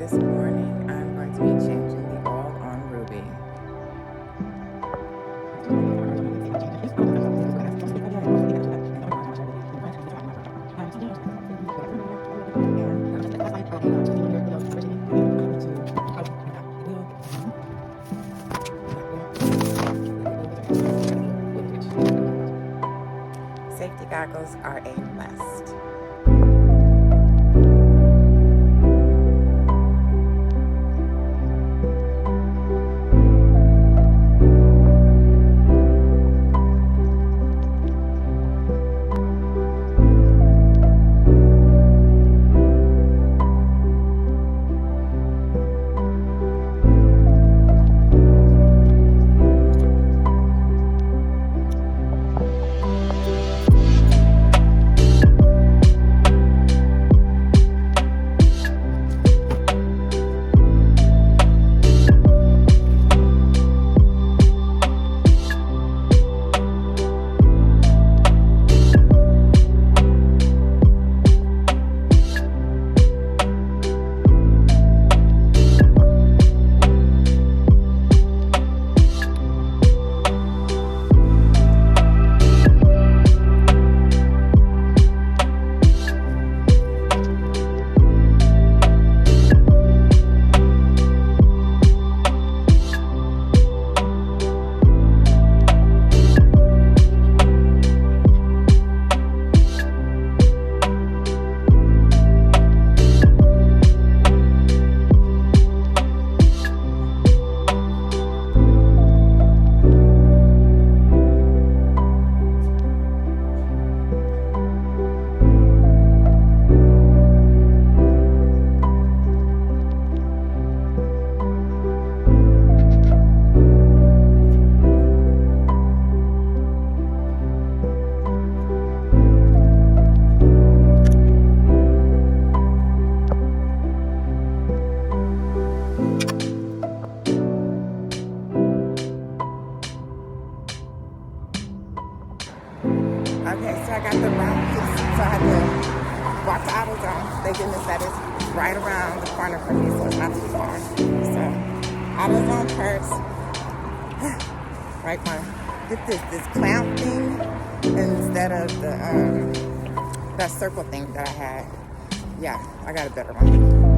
This morning I'm going to be changing the oil on Ruby. Safety goggles are a must. Okay, so I got the round piece, so I had to walk to AutoZone. They give me that it's right around the corner from me, so it's not too far. So, AutoZone purse, right corner. Get this clown thing instead of the that circle thing that I had. Yeah, I got a better one.